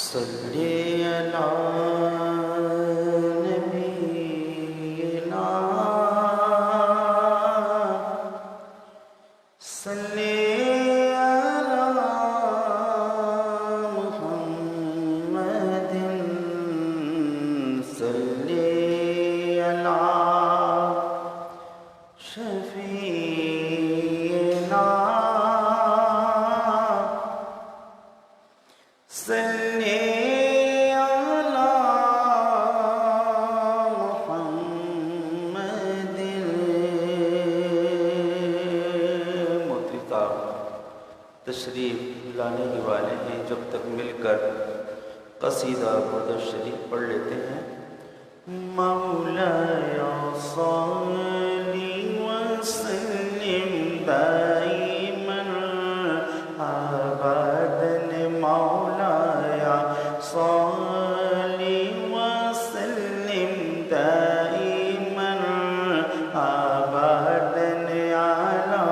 صلی علی نبینا صلی علی محمد صلی علی شفیعنا صلی علی محمد محترم تشریف لانے ہی والے ہیں، جب تک مل کر قصیدہ برد شریف پڑھ لیتے ہیں۔ مولایا صلی وسلم دائما ابدا، مولایا صلی وسلم دائما ابدا علی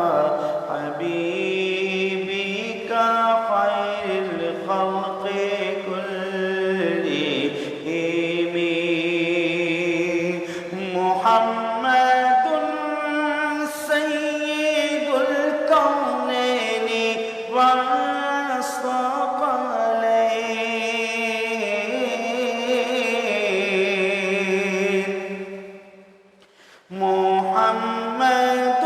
حبیبک خیر الخلق كلهم محمد سید الکونین والثقلین، محمد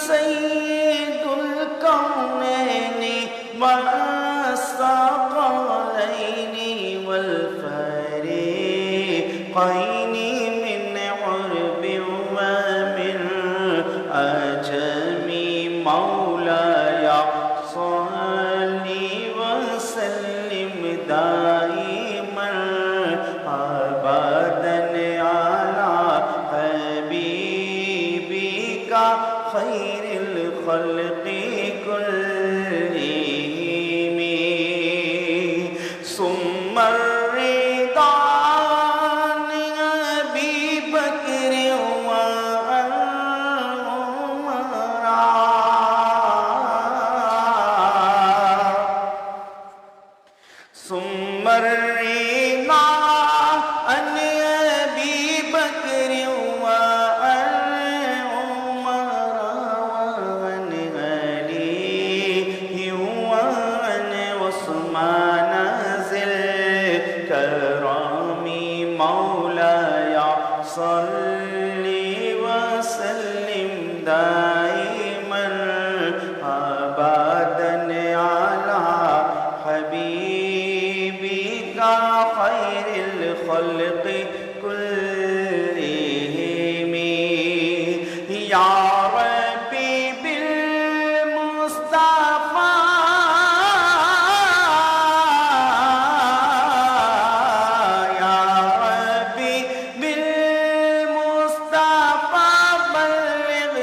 سید الکونین والثقلین والفریقین من عرب ومن عجم، مولایا صلی وسلم دائما ابدا علی حبیبک خیر الخلق كلهم، ثم الرضا عن ابی بکر ثم الرضا عن ابی بکر وعمر وعن علی وعن عثمان ذی الکرام، مولایا صلی وسلم دائما ابدا علی حبیبک خیر الخلق كلهم، یا ربی بالمصطفیٰ یا ربی بالمصطفیٰ بلغ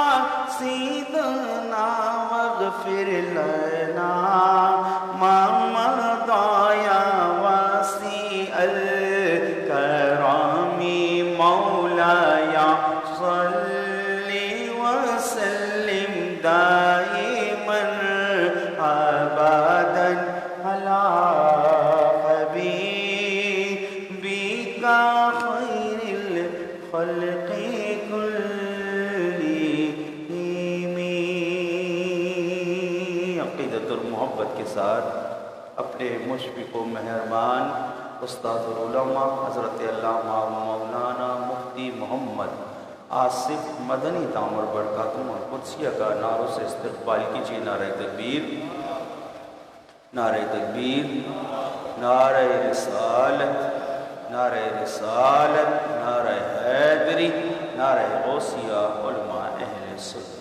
مقاصدنا واغفر لنا ما مضى یا واسع الکرام، مولایا صلی وسلم دائما ابدا علی حبیبک خیر الخلق كلهم۔ عقیدت اور محبت کے ساتھ اپنے مشفق و مہربان استاد العلماء حضرت علامہ مولانا مفتی محمد آصف مدنی دامر برکاتہم القدسیہ کا نعروں سے استقبال کیجیے۔ نعرہ تکبیر، نعرہ تکبیر، نعرہ رسالت، نعرہ رسالت، نعرہ حیدری، نعرہ غوثیہ، علماء اہل سنت۔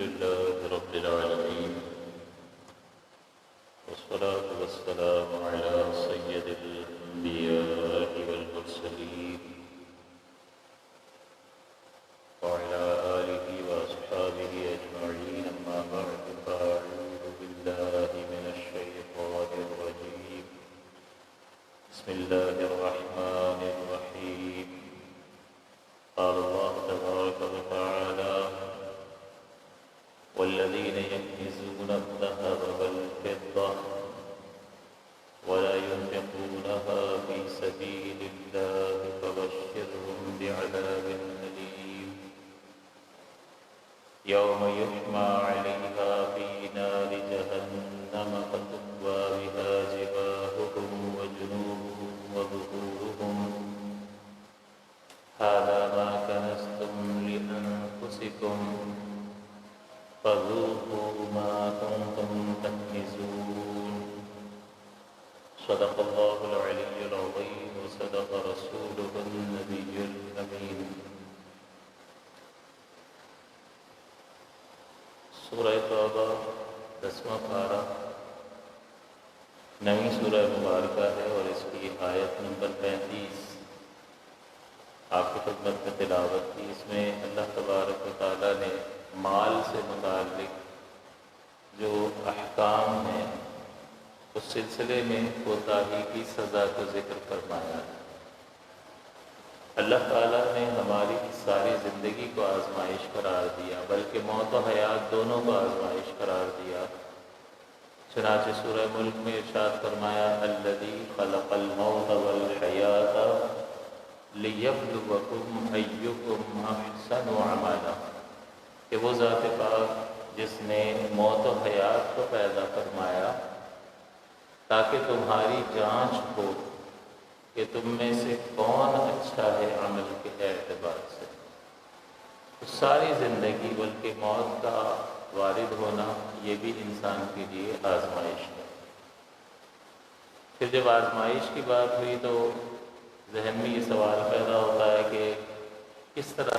لله رب العالمين، والصلاة والسلام على سيد الأنبياء والمرسلين وعلى آله وأصحابه أجمعين، أما بعد، فأعوذ بالله من الشيطان الرجيم. بسم الله الرحمن الرحيم. قال الله تبارك وتعالى: والذين يكنزون الذهب والفضة ولا ينفقونها في سبيل الله فبشرهم بعذاب أليم يوم يحمى عليها في نار جهنم فتكوى بها جباههم وجنوبهم وظهورهم هذا ما كنزتم لأنفسكم فذوقوا ما كنتم تكنزون. صدق الله العلي العظيم وصدق رسوله النبي الأمين. سورہ توبہ 10واں پارہ 9ویں سورہ مبارکہ ہے اور اس کی آیت نمبر 35 آپ کی خدمت میں تلاوت کی. اس میں اللہ تبارک و تعالیٰ نے مال سے متعلق جو احکام ہیں اس سلسلے میں کوتاہی کی سزا کو ذکر فرمایا ہے. اللہ تعالیٰ نے ہماری ساری زندگی کو آزمائش قرار دیا، بلکہ موت و حیات دونوں کو آزمائش قرار دیا. چنانچہ سورہ ملک میں ارشاد فرمایا: الذی خلق الموت والحیات لیبلوکم ایکم احسن عملا، کہ وہ ذات پاک جس نے موت و حیات کو پیدا فرمایا تاکہ تمہاری جانچ ہو کہ تم میں سے کون اچھا ہے عمل کے اعتبار سے. ساری زندگی بلکہ موت کا وارد ہونا یہ بھی انسان کے لیے آزمائش ہے. پھر جب آزمائش کی بات ہوئی تو ذہن میں یہ سوال پیدا ہوتا ہے کہ کس طرح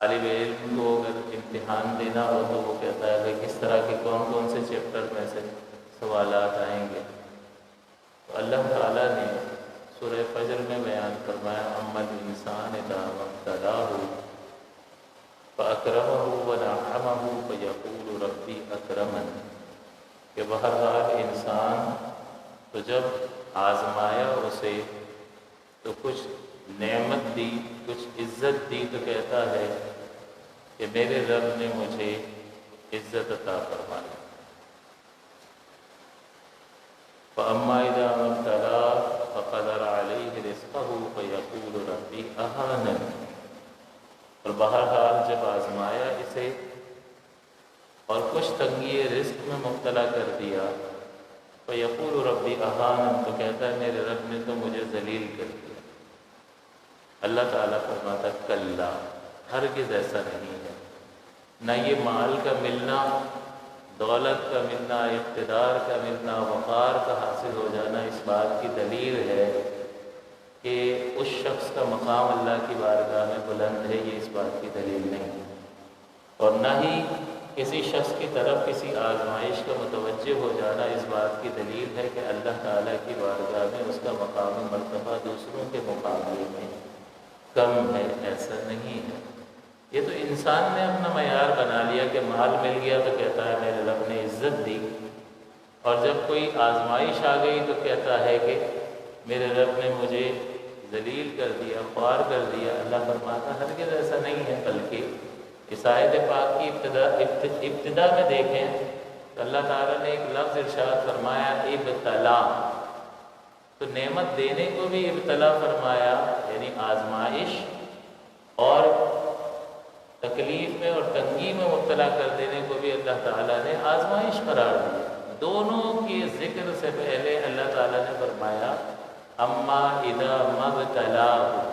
طالب علم کو اگر امتحان دینا ہو تو وہ کہتا ہے کہ کس طرح کے کون کون سے چیپٹر میں سے سوالات آئیں گے. تو اللہ تعالیٰ نے سورہ فجر میں بیان فرمایا: اما الانسان اذا ما ابتلاه فاکرمہ ونعمہ فیقول ربی اکرمن، کہ بہرحال انسان تو جب آزمایا اسے تو کچھ نعمت دی، کچھ عزت دی تو کہتا ہے کہ میرے رب نے مجھے عزت عطا فرمائی. فَأَمَّا إِذَا مَا ابْتَلَاهُ فَقَدَرَ عَلَيْهِ رِزْقَهُ فَيَقُولُ رَبِّي أَهَانَنِ، اور بہرحال جب آزمایا اسے اور کچھ تنگی رزق میں مبتلا کر دیا، فَيَقُولُ رَبِّي أَهَانَنِ، تو کہتا ہے میرے رب نے تو مجھے ذلیل کر دیا. اللہ تعالیٰ فرماتا کلا، ہرگز ایسا نہیں ہے. نہ یہ مال کا ملنا، دولت کا ملنا، اقتدار کا ملنا، وقار کا حاصل ہو جانا اس بات کی دلیل ہے کہ اس شخص کا مقام اللہ کی بارگاہ میں بلند ہے، یہ اس بات کی دلیل نہیں. اور نہ ہی کسی شخص کی طرف کسی آزمائش کا متوجہ ہو جانا اس بات کی دلیل ہے کہ اللہ تعالیٰ کی بارگاہ میں اس کا مقام مرتبہ دوسروں کے مقابلے میں کم ہے. ایسا نہیں ہے. یہ تو انسان نے اپنا معیار بنا لیا کہ مال مل گیا تو کہتا ہے میرے رب نے عزت دی، اور جب کوئی آزمائش آ گئی تو کہتا ہے کہ میرے رب نے مجھے ذلیل کر دیا، خوار کر دیا. اللہ فرماتا ہرگز ایسا نہیں ہے، بلکہ اس آیت پاک کی ابتدا میں دیکھیں تو اللہ تعالیٰ نے ایک لفظ ارشاد فرمایا ابتلا، تو نعمت دینے کو بھی ابتلا فرمایا، یعنی آزمائش، اور تکلیف میں اور تنگی میں مبتلا کر دینے کو بھی اللہ تعالیٰ نے آزمائش قرار دیا. دونوں کے ذکر سے پہلے اللہ تعالیٰ نے فرمایا اما اذا ما ابتلاه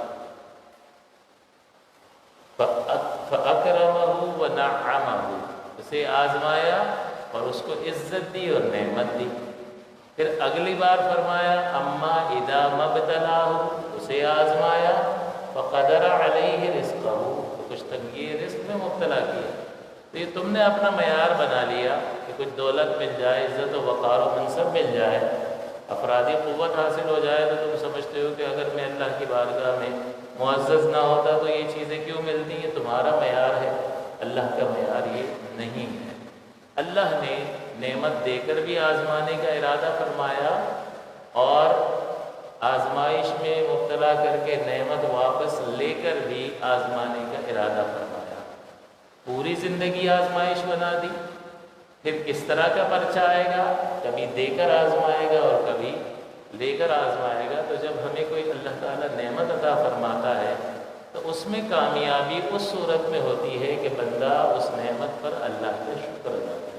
فاکرمہ ونعمہ، اسے آزمایا اور اس کو عزت دی اور نعمت دی. پھر اگلی بار فرمایا اما اذا ما ابتلاه، اسے آزمایا، فقدر علیہ رزقہ، کچھ تنگی رزق میں مبتلا کیا، تو یہ تم نے اپنا معیار بنا لیا کہ کچھ دولت مل جائے، عزت و وقار و منصب مل جائے، افرادی قوت حاصل ہو جائے، تو تم سمجھتے ہو کہ اگر میں اللہ کی بارگاہ میں معزز نہ ہوتا تو یہ چیزیں کیوں ملتی ہیں، تمہارا معیار ہے، اللہ کا معیار یہ نہیں ہے۔ اللہ نے نعمت دے کر بھی آزمانے کا ارادہ فرمایا اور آزمائش میں مبتلا کر کے نعمت واپس لے کر بھی آزمانے کا ارادہ فرمایا۔ پوری زندگی آزمائش بنا دی، پھر کس طرح کا پرچہ آئے گا، کبھی دے کر آزمائے گا اور کبھی لے کر آزمائے گا۔ تو جب ہمیں کوئی اللہ تعالیٰ نعمت عطا فرماتا ہے تو اس میں کامیابی اس صورت میں ہوتی ہے کہ بندہ اس نعمت پر اللہ کا شکر ادا کرے۔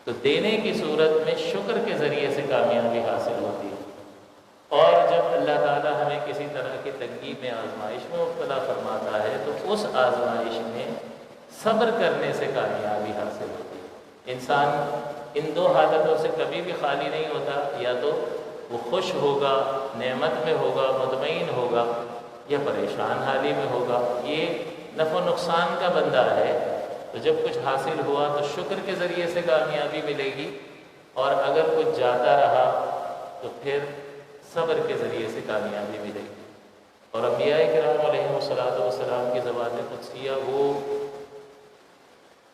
تو دینے کی صورت میں شکر کے ذریعے سے کامیابی حاصل ہوتی ہے، اور جب اللہ تعالیٰ ہمیں کسی طرح کی تنگی میں آزمائش میں مبتلا فرماتا ہے تو اس آزمائش میں صبر کرنے سے کامیابی حاصل ہوتی ہے۔ انسان ان دو حالتوں سے کبھی بھی خالی نہیں ہوتا، یا تو وہ خوش ہوگا، نعمت میں ہوگا، مطمئن ہوگا، یا پریشان حالی میں ہوگا۔ یہ نفع و نقصان کا بندہ ہے، تو جب کچھ حاصل ہوا تو شکر کے ذریعے سے کامیابی ملے گی، اور اگر کچھ جاتا رہا تو پھر صبر کے ذریعے سے کامیابی ملے گی۔ اور انبیاء کرام علیہم السلام کی زبان قدسیہ وہ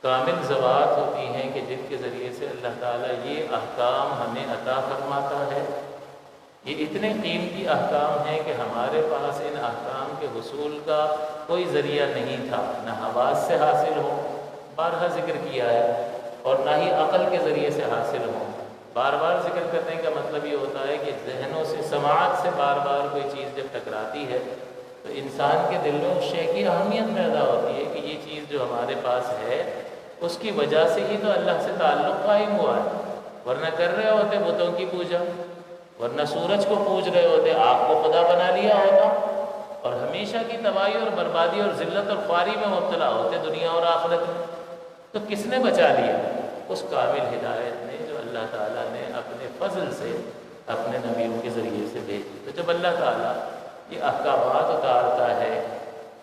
کامل زبات ہوتی ہیں کہ جن کے ذریعے سے اللہ تعالیٰ یہ احکام ہمیں عطا فرماتا ہے۔ یہ اتنے قیمتی احکام ہیں کہ ہمارے پاس ان احکام کے حصول کا کوئی ذریعہ نہیں تھا، نہ حواس سے حاصل ہو، بارہا ذکر کیا ہے، اور نہ ہی عقل کے ذریعے سے حاصل ہو۔ بار بار ذکر کرنے کا مطلب یہ ہوتا ہے کہ ذہنوں سے، سماعت سے بار بار کوئی چیز جب ٹکراتی ہے تو انسان کے دل میں اس شے کی اہمیت پیدا ہوتی ہے کہ یہ چیز جو ہمارے پاس ہے اس کی وجہ سے ہی تو اللہ سے تعلق قائم ہوا ہے، ورنہ کر رہے ہوتے بتوں کی پوجا، ورنہ سورج کو پوج رہے ہوتے، آگ کو خدا بنا لیا ہوتا، اور ہمیشہ کی تباہی اور بربادی اور ذلت اور خواری میں مبتلا ہوتے دنیا اور آخرت میں۔ تو کس نے بچا لیا؟ اس کامل ہدایت نے جو اللہ تعالیٰ نے اپنے فضل سے اپنے نبیوں کے ذریعے سے بھیجی۔ تو جب اللہ تعالیٰ یہ احکامات اتارتا ہے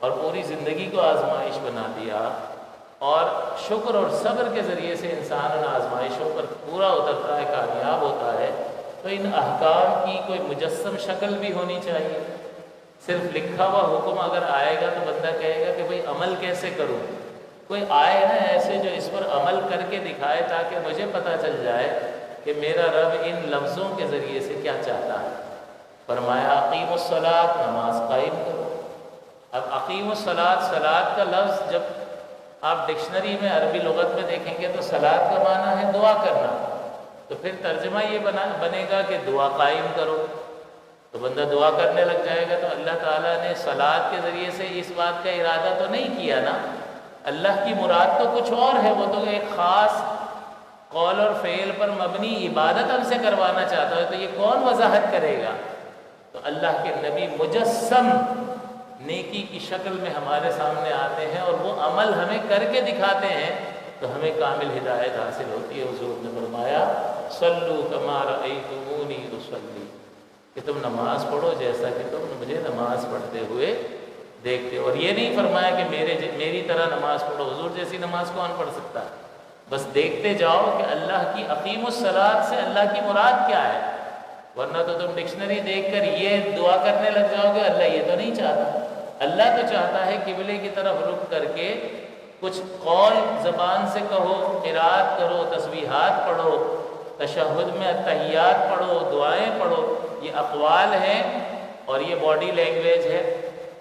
اور پوری زندگی کو آزمائش بنا دیا، اور شکر اور صبر کے ذریعے سے انسان ان آزمائشوں پر پورا اترتا ہے، کامیاب ہوتا ہے، تو ان احکام کی کوئی مجسم شکل بھی ہونی چاہیے۔ صرف لکھا ہوا حکم اگر آئے گا تو بندہ کہے گا کہ بھئی عمل کیسے کروں؟ کوئی آئے نا ایسے جو اس پر عمل کر کے دکھائے تاکہ مجھے پتہ چل جائے کہ میرا رب ان لفظوں کے ذریعے سے کیا چاہتا ہے۔ فرمایا اقیم الصلاۃ، نماز قائم کرو۔ اب اقیم الصلاۃ، صلاۃ کا لفظ جب آپ ڈکشنری میں عربی لغت میں دیکھیں گے تو صلاۃ کا معنی ہے دعا کرنا، تو پھر ترجمہ یہ بنے گا کہ دعا قائم کرو، تو بندہ دعا کرنے لگ جائے گا۔ تو اللہ تعالیٰ نے صلاۃ کے ذریعے سے اس بات کا ارادہ تو نہیں کیا نا، اللہ کی مراد تو کچھ اور ہے، وہ تو ایک خاص قول اور فعل پر مبنی عبادت ہم سے کروانا چاہتا ہے، تو یہ کون وضاحت کرے گا؟ تو اللہ کے نبی مجسم نیکی کی شکل میں ہمارے سامنے آتے ہیں اور وہ عمل ہمیں کر کے دکھاتے ہیں، تو ہمیں کامل ہدایت حاصل ہوتی ہے۔ حضور نے فرمایا صلو کما رأیتمونی اصلی، کہ تم نماز پڑھو جیسا کہ تم مجھے نماز پڑھتے ہوئے دیکھتے ہو۔ اور یہ نہیں فرمایا کہ میری طرح نماز پڑھو، حضور جیسی نماز کون پڑھ سکتا ہے؟ بس دیکھتے جاؤ کہ اللہ کی اقیم الصلاۃ سے اللہ کی مراد کیا ہے، ورنہ تو تم ڈکشنری دیکھ کر یہ دعا کرنے لگ جاؤ گے، اللہ یہ تو نہیں چاہتا۔ اللہ تو چاہتا ہے قبلے کی طرف رخ کر کے کچھ قول زبان سے کہو، قرات کرو، تسبیحات پڑھو، تشہد میں تحیات پڑھو، دعائیں پڑھو، یہ اقوال ہیں، اور یہ باڈی لینگویج ہے،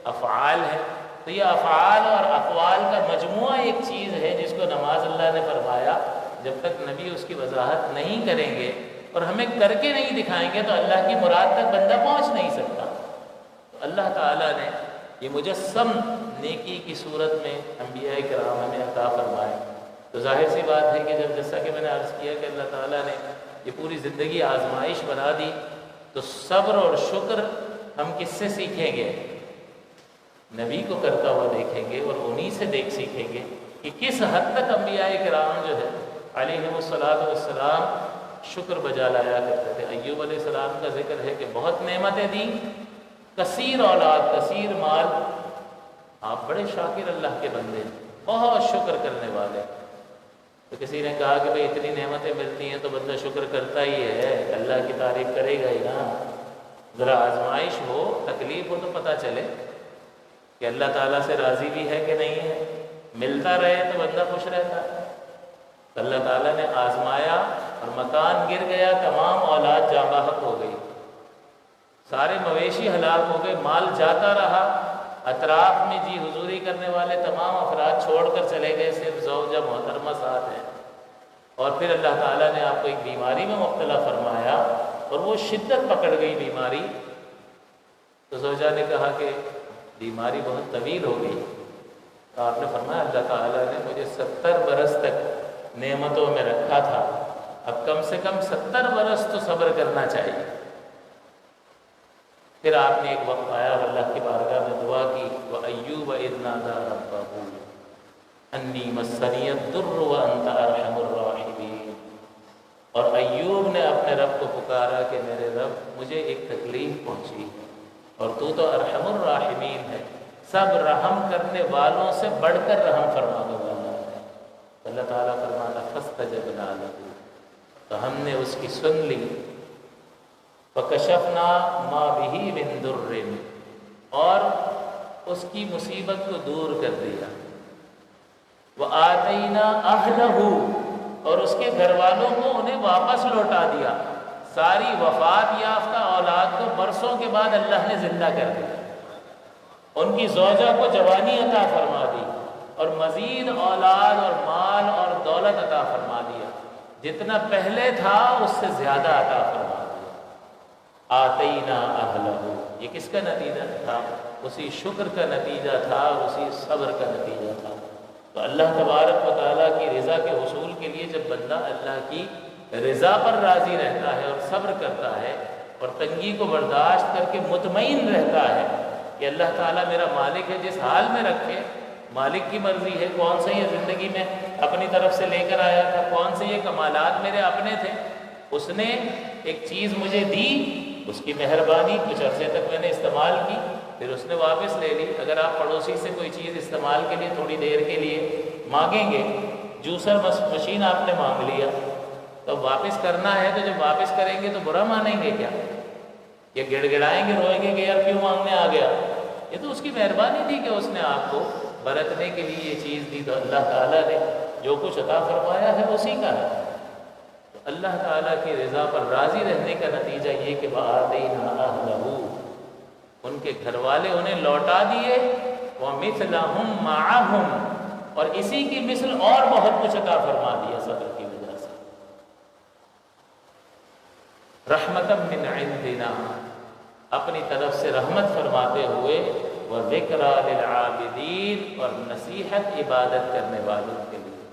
افعال ہے۔ تو یہ افعال اور اقوال کا مجموعہ ایک چیز ہے جس کو نماز اللہ نے فرمایا جب تک نبی اس کی وضاحت نہیں کریں گے اور ہمیں کر کے نہیں دکھائیں گے تو اللہ کی مراد تک بندہ پہنچ نہیں سکتا۔ تو اللہ تعالیٰ نے یہ مجسم نیکی کی صورت میں انبیاء کرام ہمیں عطا فرمائے۔ تو ظاہر سی بات ہے کہ جب جیسا کہ میں نے عرض کیا کہ اللہ تعالیٰ نے یہ پوری زندگی آزمائش بنا دی، تو صبر اور شکر ہم کس سے سیکھیں گے؟ نبی کو کرتا ہوا دیکھیں گے، اور انہی سے سیکھیں گے کہ کس حد تک انبیاء کرام جو ہے علیہم السلام شکر بجا لایا کرتے تھے۔ ایوب علیہ السلام کا ذکر ہے کہ بہت نعمتیں دیں، کثیر اولاد، کثیر مال، آپ بڑے شاکر اللہ کے بندے ہیں، بہت شکر کرنے والے۔ تو کسی نے کہا کہ بھئی اتنی نعمتیں ملتی ہیں تو بندہ شکر کرتا ہی ہے، اللہ کی تعریف کرے گا ہی نا۔ ذرا آزمائش ہو، تکلیف ہو تو پتہ چلے کہ اللہ تعالیٰ سے راضی بھی ہے کہ نہیں ہے۔ ملتا رہے تو بندہ خوش رہتا ہے۔ تو اللہ تعالیٰ نے آزمایا اور مکان گر گیا، تمام اولاد جاں بحق ہو گئی، سارے مویشی ہلاک ہو گئے، مال جاتا رہا، اطراف میں جی حضوری کرنے والے تمام افراد چھوڑ کر چلے گئے، صرف زوجہ محترمہ ساتھ ہیں۔ اور پھر اللہ تعالیٰ نے آپ کو ایک بیماری میں مبتلا فرمایا اور وہ شدت پکڑ گئی بیماری۔ تو زوجہ نے کہا کہ بیماری بہت طویل ہو گئی۔ تو آپ نے فرمایا اللہ تعالیٰ نے مجھے 70 برس تک نعمتوں میں رکھا تھا، اب کم سے کم 70 برس تو صبر کرنا چاہیے۔ پھر آپ نے ایک وقت آیا اور اللہ کی بارگاہ میں دعا کی، وَأَيُّوبَ إِذْ نَادَىٰ رَبَّهُ أَنِّي مَسَّنِيَ الضُّرُّ وَأَنْتَ أَرْحَمُ الرَّاحِمِينَ۔ اور ایوب نے اپنے رب کو پکارا کہ میرے رب مجھے ایک تکلیف پہنچی اور تو ارحم الراحمین ہے، سب رحم کرنے والوں سے بڑھ کر رحم فرمانے والا ہے۔ اللہ تعالیٰ فرماتا فَاسْتَجَبْنَا لَهُ، تو ہم نے اس کی سن لی، فَكَشَفْنَا مَا بِهِ مِن ضُرٍّ، اور اس کی مصیبت کو دور کر دیا، وَآتَيْنَا أَهْلَهُ، اور اس کے گھر والوں کو انہیں واپس لوٹا دیا۔ ساری وفات یافتہ اولاد کو برسوں کے بعد اللہ نے زندہ کر دیا، ان کی زوجہ کو جوانی عطا فرما دی اور مزید اولاد اور مال اور دولت عطا فرما دیا، جتنا پہلے تھا اس سے زیادہ عطا فرما دیا۔ آتینا اہلہ، یہ کس کا نتیجہ تھا؟ اسی شکر کا نتیجہ تھا، اسی صبر کا نتیجہ تھا۔ تو اللہ تبارک و تعالیٰ کی رضا کے حصول کے لیے جب بندہ اللہ کی رضا پر راضی رہتا ہے اور صبر کرتا ہے اور تنگی کو برداشت کر کے مطمئن رہتا ہے کہ اللہ تعالیٰ میرا مالک ہے، جس حال میں رکھے، مالک کی مرضی ہے، کون سے یہ زندگی میں اپنی طرف سے لے کر آیا تھا، کون سے یہ کمالات میرے اپنے تھے، اس نے ایک چیز مجھے دی، اس کی مہربانی، کچھ عرصے تک میں نے استعمال کی، پھر اس نے واپس لے لی۔ اگر آپ پڑوسی سے کوئی چیز استعمال کے لیے تھوڑی دیر کے لیے مانگیں گے، جوسر مشین آپ نے مانگ لیا، تو واپس کرنا ہے، تو جب واپس کریں گے تو برا مانیں گے کیا؟ یا گڑ گڑائیں گے، روئیں گے کہ یار کیوں مانگنے آ گیا؟ یہ تو اس کی مہربانی تھی کہ اس نے آپ کو برتنے کے لیے یہ چیز دی، تو اللہ تعالیٰ نے جو کچھ عطا فرمایا ہے اسی کا ہے۔ تو اللہ تعالیٰ کی رضا پر راضی رہنے کا نتیجہ یہ کہ وَآتَيْنَا أَهْلَهُ، ان کے گھر والے انہیں لوٹا دیے، وَمِثْلَهُمْ مَعَهُمْ، اور اسی کی مثل اور بہت کچھ عطا فرما دیا صبر کی وجہ سے۔ رحمتم من عندنا، اپنی طرف سے رحمت فرماتے ہوئے، وَذِكْرَى لِلْعَابِدِينَ، اور نصیحت عبادت کرنے والوں کے لیے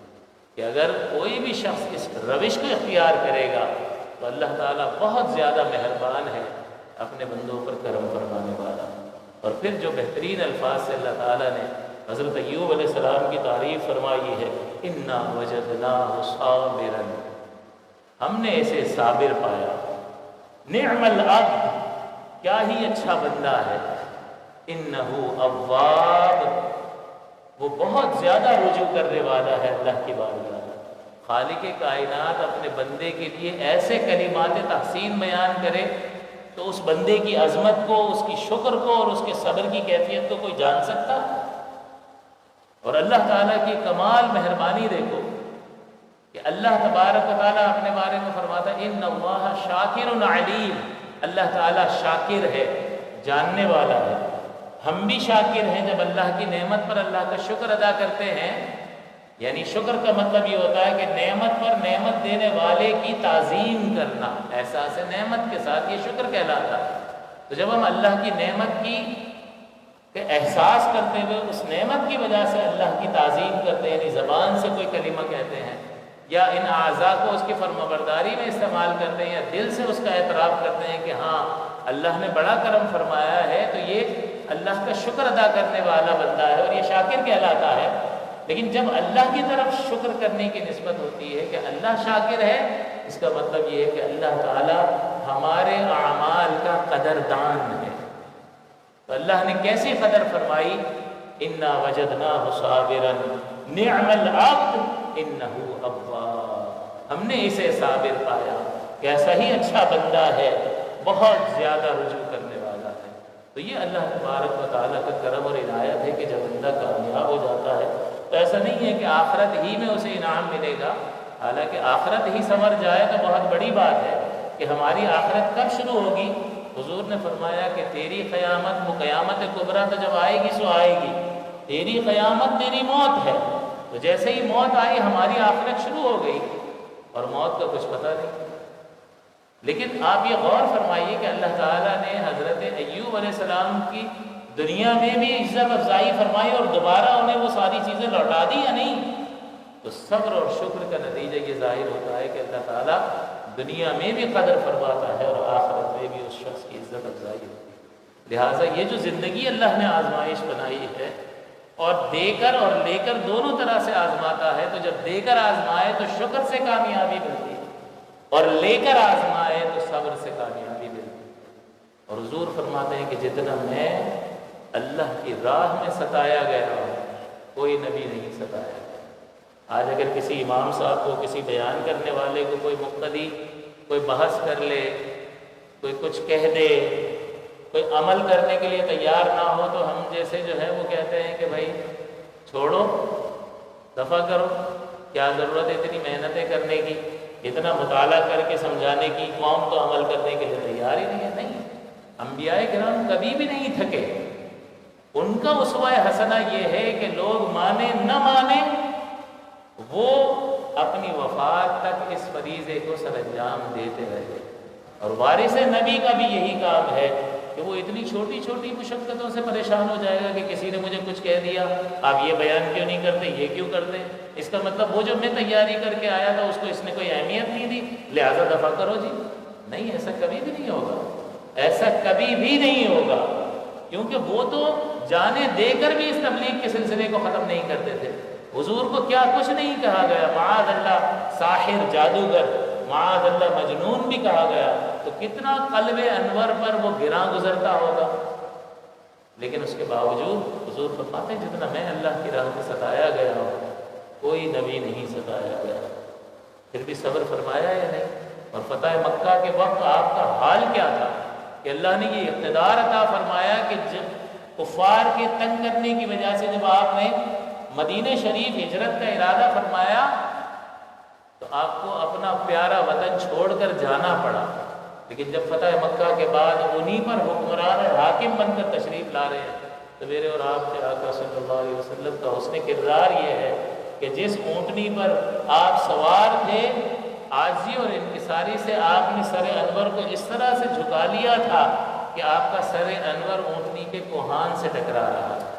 کہ اگر کوئی بھی شخص اس روش کو اختیار کرے گا تو اللہ تعالیٰ بہت زیادہ مہربان ہے، اپنے بندوں پر کرم فرمانے والا۔ اور پھر جو بہترین الفاظ سے اللہ تعالیٰ نے حضرت ایوب علیہ السلام کی تعریف فرمائی ہے، اِنَّا وَجَدْنَاهُ صَابِرًا، ہم نے اسے صابر پایا، نعم العبد، کیا ہی اچھا بندہ ہے، انہ اواب، وہ بہت زیادہ رجوع کرنے والا ہے اللہ کی بارگاہ۔ خالق کائنات اپنے بندے کے لیے ایسے کلمات تحسین بیان کرے تو اس بندے کی عظمت کو، اس کی شکر کو اور اس کے صبر کی کیفیت کو کوئی جان سکتا؟ اور اللہ تعالیٰ کی کمال مہربانی دیکھو کہ اللہ تبارک و تعالیٰ اپنے بارے میں فرماتا ہے ان اللہ شاکر علیم، اللہ تعالیٰ شاکر ہے، جاننے والا ہے۔ ہم بھی شاکر ہیں جب اللہ کی نعمت پر اللہ کا شکر ادا کرتے ہیں، یعنی شکر کا مطلب یہ ہوتا ہے کہ نعمت پر نعمت دینے والے کی تعظیم کرنا، احساس نعمت کے ساتھ یہ شکر کہلاتا ہے۔ تو جب ہم اللہ کی نعمت کی کہ احساس کرتے ہوئے اس نعمت کی وجہ سے اللہ کی تعظیم کرتے ہیں، یعنی زبان سے کوئی کلمہ کہتے ہیں یا ان اعضاء کو اس کی فرمانبرداری میں استعمال کرتے ہیں یا دل سے اس کا اعتراف کرتے ہیں کہ ہاں اللہ نے بڑا کرم فرمایا ہے، تو یہ اللہ کا شکر ادا کرنے والا بندہ ہے اور یہ شاکر کہلاتا ہے۔ لیکن جب اللہ کی طرف شکر کرنے کی نسبت ہوتی ہے کہ اللہ شاکر ہے، اس کا مطلب یہ ہے کہ اللہ تعالی ہمارے اعمال کا قدردان ہے۔ تو اللہ نے کیسی قدر فرمائی انا وجدناہ صابرا نعم العبد انہ اواب، ہم نے اسے صابر پایا، کیسا ہی اچھا بندہ ہے، بہت زیادہ رجوع کرنے والا ہے۔ تو یہ اللہ تبارک و تعالیٰ کا کرم اور عنایت ہے کہ جب بندہ کامیاب ہو جاتا ہے تو ایسا نہیں ہے کہ آخرت ہی میں اسے انعام ملے گا، حالانکہ آخرت ہی سنور جائے تو بہت بڑی بات ہے کہ ہماری آخرت کب شروع ہوگی؟ حضور نے فرمایا کہ تیری قیامت، وہ قیامت کبریٰ تو جب آئے گی سو آئے گی، تیری قیامت تیری موت ہے، تو جیسے ہی موت آئی ہماری آخرت شروع ہو گئی، اور موت کا کچھ پتہ نہیں۔ لیکن آپ یہ غور فرمائیے کہ اللہ تعالیٰ نے حضرت ایوب علیہ السلام کی دنیا میں بھی عزت افزائی فرمائی اور دوبارہ انہیں وہ ساری چیزیں لوٹا دی یا نہیں؟ تو صبر اور شکر کا نتیجہ یہ ظاہر ہوتا ہے کہ اللہ تعالیٰ دنیا میں بھی قدر فرماتا ہے اور آخرت میں بھی اس شخص کی عزت افزائی ہوتی ہے۔ لہٰذا یہ جو زندگی اللہ نے آزمائش بنائی ہے، اور دے کر اور لے کر دونوں طرح سے آزماتا ہے، تو جب دے کر آزمائے تو شکر سے کامیابی ملتی ہے، اور لے کر آزمائے تو صبر سے کامیابی ملتی ہے۔ اور حضور فرماتے ہیں کہ جتنا میں اللہ کی راہ میں ستایا گیا ہوں، کوئی نبی نہیں ستایا گیا۔ آج اگر کسی امام صاحب کو، کسی بیان کرنے والے کو کوئی مقتدی کوئی بحث کر لے، کوئی کچھ کہہ دے، کوئی عمل کرنے کے لیے تیار نہ ہو، تو ہم جیسے جو ہے وہ کہتے ہیں کہ بھائی چھوڑو، دفع کرو، کیا ضرورت ہے اتنی محنتیں کرنے کی، اتنا مطالعہ کر کے سمجھانے کی، قوم تو عمل کرنے کے لیے تیار ہی نہیں ہے۔ نہیں، انبیاء کرام کبھی بھی نہیں تھکے۔ ان کا اسوہ حسنہ یہ ہے کہ لوگ مانے نہ مانے، وہ اپنی وفات تک اس فریضے کو سر انجام دیتے رہے۔ اور وارث نبی کا بھی یہی کام ہے کہ وہ اتنی چھوٹی چھوٹی مشقتوں سے پریشان ہو جائے گا کہ کسی نے مجھے کچھ کہہ دیا، آپ یہ بیان کیوں نہیں کرتے، یہ کیوں کرتے، اس کا مطلب وہ جو میں تیاری کر کے آیا تھا اس کو اس نے کوئی اہمیت نہیں دی، لہذا دفع کرو جی۔ نہیں، ایسا کبھی بھی نہیں ہوگا، ایسا کبھی بھی نہیں ہوگا، کیونکہ وہ تو جانیں دے کر بھی اس تبلیغ کے سلسلے کو ختم نہیں کرتے تھے۔ حضور کو کیا کچھ نہیں کہا گیا، معاذ اللہ ساحر، جادوگر، معاذ اللہ مجنون بھی کہا گیا، تو کتنا قلب انور پر وہ گراں گزرتا ہوگا۔ لیکن اس کے باوجود حضور فرماتے ہیں جتنا میں اللہ کی راہ میں ستایا گیا ہوں، کوئی نبی نہیں ستایا گیا۔ پھر بھی صبر فرمایا یا نہیں؟ اور فتح مکہ کے وقت آپ کا حال کیا تھا کہ اللہ نے یہ اقتدار عطا فرمایا کہ جب کفار کے تنگ کرنے کی وجہ سے جب آپ نے مدینہ شریف ہجرت کا ارادہ فرمایا تو آپ کو اپنا پیارا وطن چھوڑ کر جانا پڑا، لیکن جب فتح مکہ کے بعد انہی پر حکمران اور حاکم بن کر تشریف لا رہے ہیں تو میرے اور آپ کے آقا صلی اللہ علیہ وسلم کا حسن کردار یہ ہے کہ جس اونٹنی پر آپ سوار تھے، عاجزی اور انکساری سے آپ نے سر انور کو اس طرح سے جھکا لیا تھا کہ آپ کا سر انور اونٹنی کے کوہان سے ٹکرا رہا تھا۔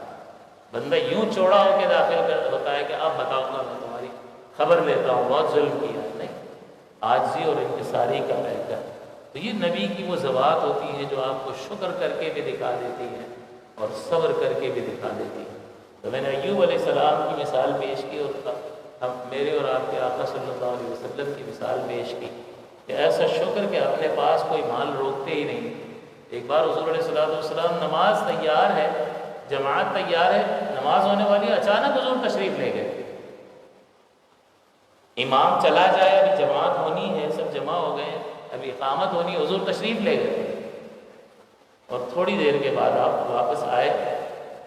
بندہ یوں چوڑا ہو کے داخل ہوتا ہے کہ اب بتاؤں گا، میں تمہاری خبر لیتا ہوں، بہت ظلم کیا۔ نہیں، عاجزی اور انکساری کا رہ کر۔ تو یہ نبی کی وہ ذوات ہوتی ہیں جو آپ کو شکر کر کے بھی دکھا دیتی ہیں اور صبر کر کے بھی دکھا دیتی ہیں۔ تو میں نے ایوب علیہ السلام کی مثال پیش کی اور میرے اور آپ کے آقا صلی اللہ علیہ وسلم کی مثال پیش کی کہ ایسا شکر کہ اپنے پاس کوئی مال روکتے ہی نہیں۔ ایک بار حضور علیہ السلام نماز تیار ہے، جماعت تیار ہے، نماز ہونے والی، اچانک حضور تشریف لے گئے۔ امام چلا جائے، ابھی جماعت ہونی ہے، سب جمع ہو گئے، ابھی اقامت ہونی، حضور تشریف لے گئے، اور تھوڑی دیر کے بعد آپ واپس آئے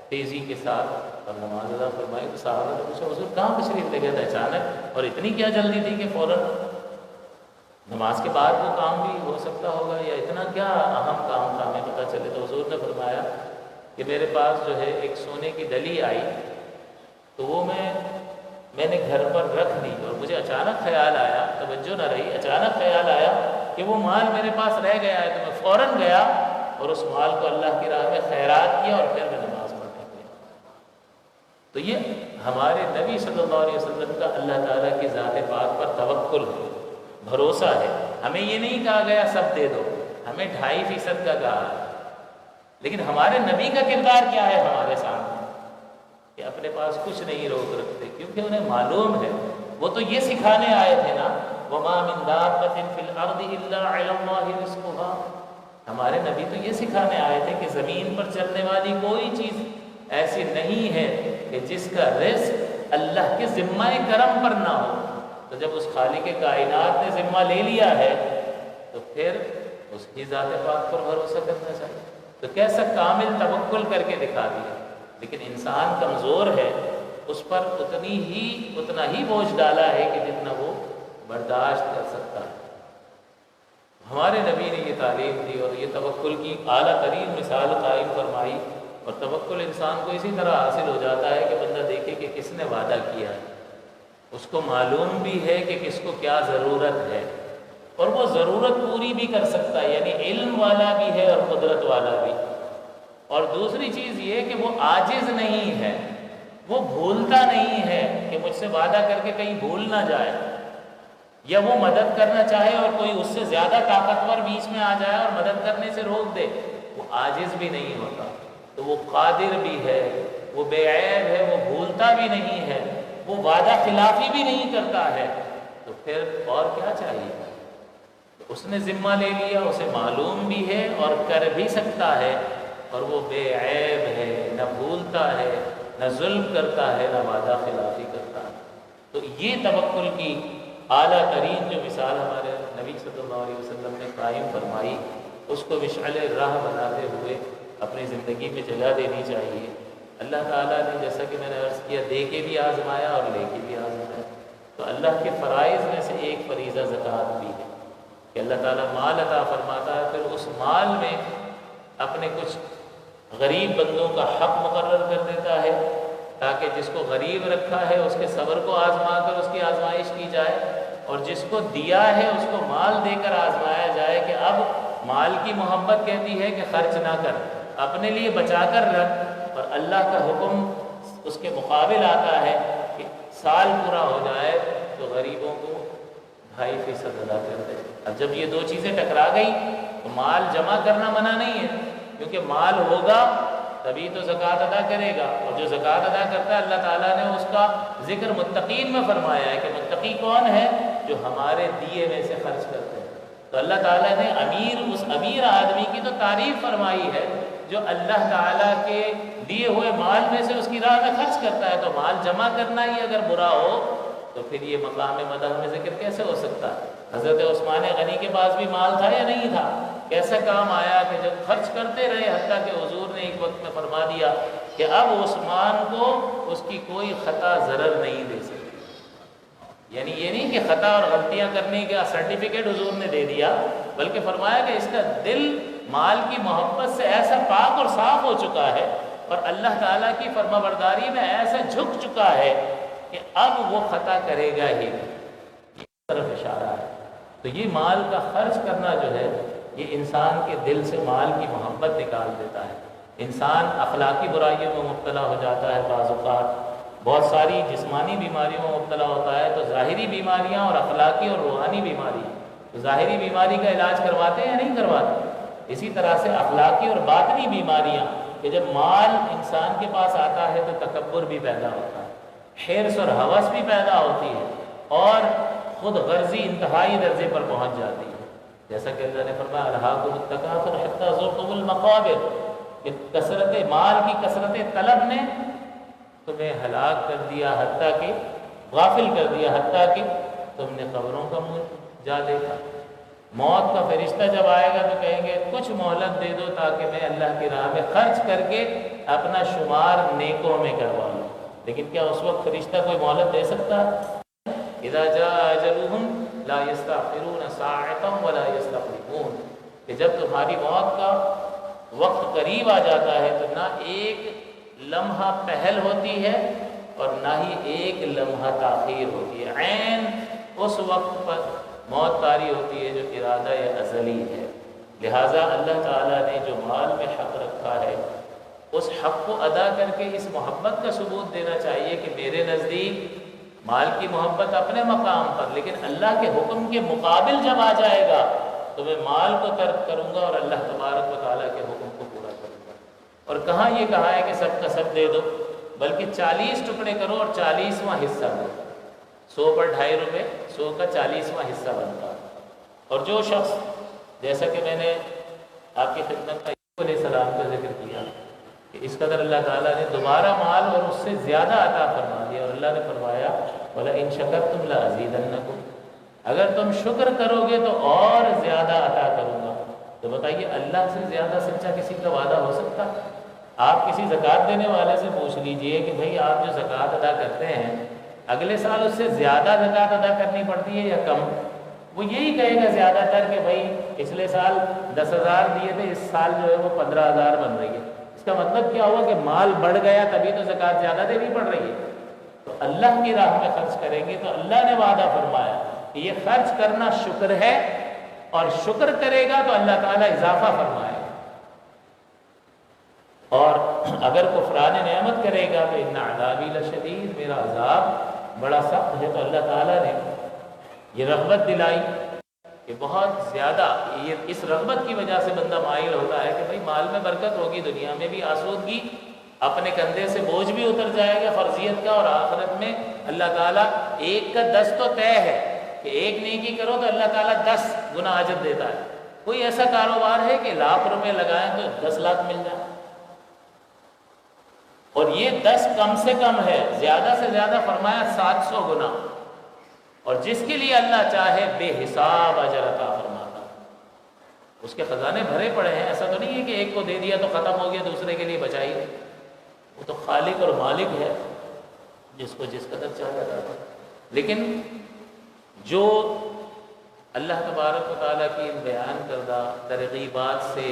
تیزی کے ساتھ اور نماز ادا فرمائی۔ تو صحابہ نے پوچھا حضور کہاں تشریف لے گئے تھے اچانک، اور اتنی کیا جلدی تھی کہ فوراً نماز کے بعد وہ کام بھی ہو سکتا ہوگا، یا اتنا کیا اہم کام تھا ہمیں پتہ چلے؟ تو حضور نے فرمایا کہ میرے پاس جو ہے ایک سونے کی ڈلی آئی، تو وہ میں نے گھر پر رکھ دی، اور مجھے اچانک خیال آیا، توجہ نہ رہی، اچانک خیال آیا کہ وہ مال میرے پاس رہ گیا ہے، تو میں فوراً گیا اور اس مال کو اللہ کی راہ میں خیرات کیا، اور پھر میں نماز پڑھنے گیا۔ تو یہ ہمارے نبی صلی اللہ علیہ وسلم کا اللہ تعالیٰ کی ذات پاک پر توکل ہے، بھروسہ ہے۔ ہمیں یہ نہیں کہا گیا سب دے دو، ہمیں 2.5% کا کہا ہے، لیکن ہمارے نبی کا کردار کیا ہے ہمارے سامنے کہ اپنے پاس کچھ نہیں روک رکھتے، کیونکہ انہیں معلوم ہے، وہ تو یہ سکھانے آئے تھے نا، وَمَا مِن دَابَّةٍ فِي الْأَرْضِ إِلَّا عَلَى اللَّهِ رِزْقُهَا۔ ہمارے نبی تو یہ سکھانے آئے تھے کہ زمین پر چلنے والی کوئی چیز ایسی نہیں ہے کہ جس کا رزق اللہ کے ذمہ کرم پر نہ ہو۔ تو جب اس خالق کائنات نے ذمہ لے لیا ہے تو پھر اس کی ذات پاک پر بھروسہ کرنا چاہیے۔ تو کیسا کامل توکل کر کے دکھا دیا، لیکن انسان کمزور ہے، اس پر اتنا ہی بوجھ ڈالا ہے کہ جتنا وہ برداشت کر سکتا ہے۔ ہمارے نبی نے یہ تعلیم دی اور یہ توکل کی اعلیٰ ترین مثال قائم فرمائی، اور توکل انسان کو اسی طرح حاصل ہو جاتا ہے کہ بندہ دیکھے کہ کس نے وعدہ کیا ہے، اس کو معلوم بھی ہے کہ کس کو کیا ضرورت ہے، اور وہ ضرورت پوری بھی کر سکتا ہے، یعنی علم والا بھی ہے اور قدرت والا بھی۔ اور دوسری چیز یہ کہ وہ عاجز نہیں ہے، وہ بھولتا نہیں ہے کہ مجھ سے وعدہ کر کے کہیں بھول نہ جائے، یا وہ مدد کرنا چاہے اور کوئی اس سے زیادہ طاقتور بیچ میں آ جائے اور مدد کرنے سے روک دے، وہ عاجز بھی نہیں ہوتا، تو وہ قادر بھی ہے، وہ بے عیب ہے، وہ بھولتا بھی نہیں ہے، وہ وعدہ خلافی بھی نہیں کرتا ہے، تو پھر اور کیا چاہیے؟ اس نے ذمہ لے لیا، اسے معلوم بھی ہے اور کر بھی سکتا ہے، اور وہ بے عیب ہے، نہ بھولتا ہے، نہ ظلم کرتا ہے، نہ وعدہ خلافی کرتا ہے۔ تو یہ توکل کی اعلیٰ ترین جو مثال ہمارے نبی صلی اللہ علیہ وسلم نے قائم فرمائی، اس کو مشعل راہ بناتے ہوئے اپنی زندگی میں جلا دینی چاہیے۔ اللہ تعالیٰ نے جیسا کہ میں نے عرض کیا دے کے بھی آزمایا اور لے کے بھی آزمایا، تو اللہ کے فرائض میں سے ایک فریضہ زکوٰۃ بھی ہے کہ اللہ تعالیٰ مال عطا فرماتا ہے، پھر اس مال میں اپنے کچھ غریب بندوں کا حق مقرر کر دیتا ہے تاکہ جس کو غریب رکھا ہے اس کے صبر کو آزما کر اس کی آزمائش کی جائے، اور جس کو دیا ہے اس کو مال دے کر آزمایا جائے کہ اب مال کی محبت کہتی ہے کہ خرچ نہ کر، اپنے لیے بچا کر رکھ، اور اللہ کا حکم اس کے مقابل آتا ہے کہ سال پورا ہو جائے تو غریبوں کو 2.5% ادا کر دے۔ اب جب یہ دو چیزیں ٹکرا گئی تو مال جمع کرنا منع نہیں ہے، کیونکہ مال ہوگا تبھی تو زکوٰۃ ادا کرے گا، اور جو زکوٰۃ ادا کرتا ہے اللہ تعالیٰ نے اس کا ذکر متقین میں فرمایا ہے کہ متقی کون ہے؟ جو ہمارے دیے میں سے خرچ کرتے ہیں۔ تو اللہ تعالیٰ نے اس امیر آدمی کی تو تعریف فرمائی ہے جو اللہ تعالیٰ کے دیے ہوئے مال میں سے اس کی راہ میں خرچ کرتا ہے، تو مال جمع کرنا ہی اگر برا ہو تو پھر یہ مقام مدح میں ذکر کیسے ہو سکتا ہے؟ حضرت عثمان غنی کے پاس بھی مال تھا یا نہیں تھا؟ کیسا کام آیا کہ جب خرچ کرتے رہے، حتیٰ کہ حضور نے ایک وقت میں فرما دیا کہ اب عثمان کو اس کی کوئی خطا ضرر نہیں دے سکتی۔ یعنی یہ نہیں کہ خطا اور غلطیاں کرنے کا سرٹیفکیٹ حضور نے دے دیا، بلکہ فرمایا کہ اس کا دل مال کی محبت سے ایسا پاک اور صاف ہو چکا ہے اور اللہ تعالیٰ کی فرما برداری میں ایسا جھک چکا ہے کہ اب وہ خطا کرے گا ہی نہیں۔ اس طرف اشارہ ہے۔ تو یہ مال کا خرچ کرنا جو ہے یہ انسان کے دل سے مال کی محبت نکال دیتا ہے۔ انسان اخلاقی برائیوں میں مبتلا ہو جاتا ہے، بعض اوقات بہت ساری جسمانی بیماریوں میں مبتلا ہوتا ہے، تو ظاہری بیماریاں اور اخلاقی اور روحانی بیماری، تو ظاہری بیماری کا علاج کرواتے ہیں یا نہیں کرواتے؟ اسی طرح سے اخلاقی اور باطنی بیماریاں کہ جب مال انسان کے پاس آتا ہے تو تکبر بھی پیدا ہوتا ہے، حرص اور ہوس بھی پیدا ہوتی ہے، اور خود غرضی انتہائی درجے پر پہنچ جاتی ہے، جیسا کہ اللہ نے فرمایا الہاکم التکاثر حتی زرتم المقابر، کہ کثرت مال کی کثرت طلب نے تمہیں ہلاک کر دیا، حتیٰ کہ غافل کر دیا، حتیٰ کہ تم نے قبروں کا منہ جا دیکھا۔ موت کا فرشتہ جب آئے گا تو کہیں گے کچھ مہلت دے دو تاکہ میں اللہ کی راہ میں خرچ کر کے اپنا شمار نیکوں میں کروا لوں، لیکن کیا اس وقت فرشتہ کوئی مہلت دے سکتا ہے؟ اذا جاء اجلهم لا يستأخرون ساعة ولا يستقدمون، کہ جب تمہاری موت کا وقت قریب آ جاتا ہے تو نہ ایک لمحہ پہل ہوتی ہے اور نہ ہی ایک لمحہ تاخیر ہوتی ہے، عین اس وقت پر موت طاری ہوتی ہے جو ارادہ ازلی ہے۔ لہٰذا اللہ تعالیٰ نے جو مال میں حق رکھا ہے اس حق کو ادا کر کے اس محبت کا ثبوت دینا چاہیے کہ میرے نزدیک مال کی محبت اپنے مقام پر، لیکن اللہ کے حکم کے مقابل جب آ جائے گا تو میں مال کو ترک کروں گا اور اللہ تبارک و تعالیٰ کے حکم کو پورا کروں گا۔ اور کہاں یہ کہا ہے کہ سب کا سب دے دو، بلکہ 40 ٹکڑے کرو اور 40واں حصہ دو۔ 100 پر 2.5 روپے، 100 کا 40واں حصہ بنتا۔ اور جو شخص، جیسا کہ میں نے آپ کی خدمت میں یوسف علیہ السلام کا ذکر کیا کہ اس قدر اللہ تعالیٰ نے دوبارہ مال اور اس سے زیادہ عطا فرما دیا، اور اللہ نے فرمایا وَلَئِن شَكَرْتُمْ لَأَزِيدَنَّكُمْ، اگر تم شکر کرو گے تو اور زیادہ عطا کروں گا۔ تو بتائیے اللہ سے زیادہ سچا کسی کا وعدہ ہو سکتا؟ آپ کسی زکوٰۃ دینے والے سے پوچھ لیجئے کہ بھائی آپ جو زکوٰۃ ادا کرتے ہیں اگلے سال اس سے زیادہ زکوٰۃ ادا کرنی پڑتی ہے یا کم؟ وہ یہی کہے گا زیادہ تر کہ بھائی پچھلے سال 10,000 دیے تھے، اس سال جو ہے وہ 15,000 بن رہی ہے۔ اس کا مطلب کیا ہوا کہ مال بڑھ گیا تبھی تو زکوٰۃ زیادہ دینی پڑ رہی ہے۔ تو اللہ کی راہ میں خرچ کریں گے تو اللہ نے وعدہ فرمایا کہ یہ خرچ کرنا شکر ہے، اور شکر کرے گا تو اللہ تعالیٰ اضافہ فرمائے گا، اور اگر کفران نعمت کرے گا تو ان عذابی لشدید، میرا عذاب بڑا سخت ہے۔ تو اللہ تعالیٰ نے یہ رغبت دلائی کہ بہت زیادہ، یہ اس رغبت کی وجہ سے بندہ مائل ہوتا ہے کہ بھائی مال میں برکت ہوگی، دنیا میں بھی آسودگی، اپنے کندھے سے بوجھ بھی اتر جائے گا فرضیت کا، اور آخرت میں اللہ تعالیٰ 1 کا 10 تو طے ہے کہ 1 نیکی کرو تو اللہ تعالیٰ 10 گنا اجر دیتا ہے۔ کوئی ایسا کاروبار ہے کہ لاکھ روپے لگائیں تو 10 لاکھ مل جائے، اور یہ 10 کم سے کم ہے، زیادہ سے زیادہ فرمایا 700 گنا، اور جس کے لیے اللہ چاہے بے حساب اجر عطا فرماتا۔ اس کے خزانے بھرے پڑے ہیں، ایسا تو نہیں ہے کہ ایک کو دے دیا تو ختم ہو گیا، دوسرے کے لیے بچائیے۔ وہ تو خالق اور مالک ہے، جس کو جس قدر چاہے عطا کرتا۔ لیکن جو اللہ تبارک و تعالیٰ کی بیان کردہ ترغیبات سے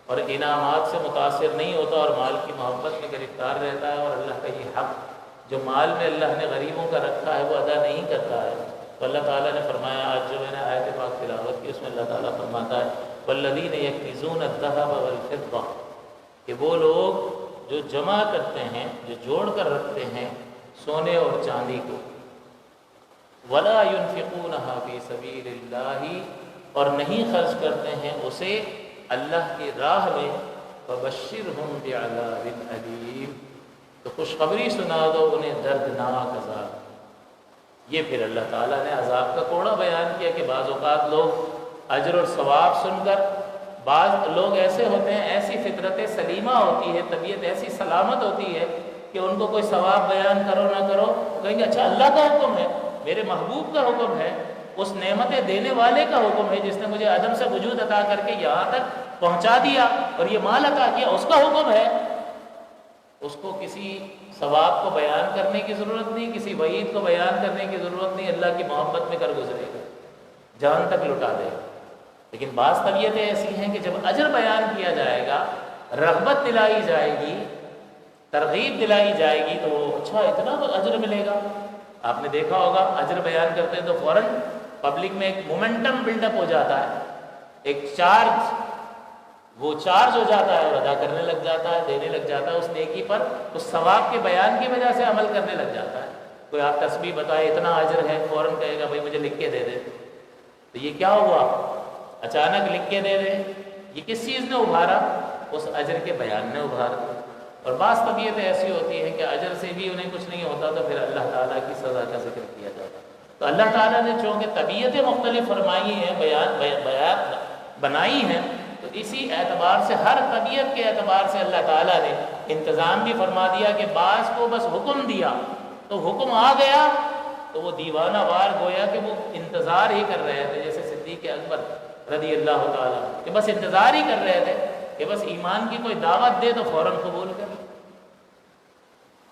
اور انعامات سے متاثر نہیں ہوتا اور مال کی محبت میں گرفتار رہتا ہے، اور اللہ کا یہ حق جو مال میں اللہ نے غریبوں کا رکھا ہے وہ ادا نہیں کرتا ہے، تو اللہ تعالیٰ نے فرمایا، آج جو میں نے آیت پاک تلاوت کی اس میں اللہ تعالیٰ فرماتا ہے وَالَّذِينَ يَكْنِزُونَ الذَّهَبَ وَالْفِضَّةَ، کہ وہ لوگ جو جمع کرتے ہیں، جو جوڑ کر رکھتے ہیں سونے اور چاندی کو، وَلَا يُنْفِقُونَهَا فِي سَبِيلِ اللَّهِ، اور نہیں خرچ کرتے ہیں اسے اللہ کی راہ میں، فَبَشِّرْهُمْ بِعَذَابٍ أَلِيمٍ، تو خوشخبری سنا دو انہیں دردناک عذاب۔ یہ پھر اللہ تعالیٰ نے عذاب کا کوڑا بیان کیا کہ بعض اوقات لوگ اجر اور ثواب سن کر، بعض لوگ ایسے ہوتے ہیں، ایسی فطرت سلیمہ ہوتی ہے، طبیعت ایسی سلامت ہوتی ہے کہ ان کو کوئی ثواب بیان کرو نہ کرو کہیں گے اچھا اللہ کا حکم ہے، میرے محبوب کا حکم ہے، اس نعمتیں دینے والے کا حکم ہے جس نے مجھے عدم سے وجود عطا کر کے یہاں تک پہنچا دیا اور یہ مال عطا کیا، اس کا حکم ہے۔ اس کو کسی ثواب کو بیان کرنے کی ضرورت نہیں، کسی وعید کو بیان کرنے کی ضرورت نہیں، اللہ کی محبت میں کر گزرے گا، جان تک لٹا دے گا۔ لیکن بعض طبیعتیں ایسی ہیں کہ جب اجر بیان کیا جائے گا، رغبت دلائی جائے گی، ترغیب دلائی جائے گی، تو اچھا اتنا تو اجر ملے گا۔ آپ نے دیکھا ہوگا اجر بیان کرتے ہیں تو فوراً پبلک میں ایک مومنٹم بلڈ اپ ہو جاتا ہے، ایک چارج، وہ چارج ہو جاتا ہے اور ادا کرنے لگ جاتا ہے، دینے لگ جاتا ہے اس نیکی پر، اس ثواب کے بیان کی وجہ سے عمل کرنے لگ جاتا ہے۔ کوئی آپ تسبیح بتائے اتنا اجر ہے، فوراً کہے گا بھائی مجھے لکھ کے دے دے، تو یہ کیا ہوا؟ اچانک لکھ کے دے دے، یہ کس چیز نے ابھارا؟ اس اجر کے بیان نے ابھارا۔ اور بعض طبیعتیں ایسی ہوتی ہیں کہ اجر سے بھی انہیں کچھ نہیں ہوتا تو پھر اللہ تعالیٰ کی سزا کا ذکر کیا جاتا ہے۔ تو اللہ تعالیٰ نے چونکہ طبیعتیں مختلف فرمائی ہیں، بیان بنائی ہیں، تو اسی اعتبار سے ہر طبیعت کے اعتبار سے اللہ تعالیٰ نے انتظام بھی فرما دیا کہ بعض کو بس حکم دیا تو حکم آ گیا تو وہ دیوانہ وار گویا کہ وہ انتظار ہی کر رہے تھے، جیسے صدیق اکبر رضی اللہ تعالیٰ کہ بس انتظار ہی کر رہے تھے کہ بس ایمان کی کوئی دعوت دے تو فوراً قبول کر۔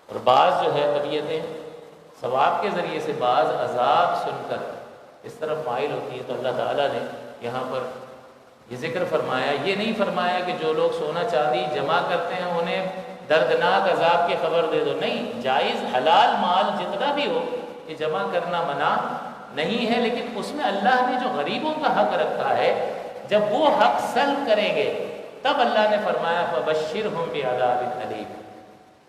اور بعض جو ہے طبیعتیں ثواب کے ذریعے سے، بعض عذاب سن کر اس طرف مائل ہوتی ہے، تو اللہ تعالیٰ نے یہاں پر یہ ذکر فرمایا، یہ نہیں فرمایا کہ جو لوگ سونا چاندی جمع کرتے ہیں انہیں دردناک عذاب کی خبر دے دو، نہیں، جائز حلال مال جتنا بھی ہو یہ جمع کرنا منع نہیں ہے، لیکن اس میں اللہ نے جو غریبوں کا حق رکھا ہے، جب وہ حق سلب کریں گے تب اللہ نے فرمایا فَبَشِّرْهُمْ بِعَذَابٍ أَلِيمٍ۔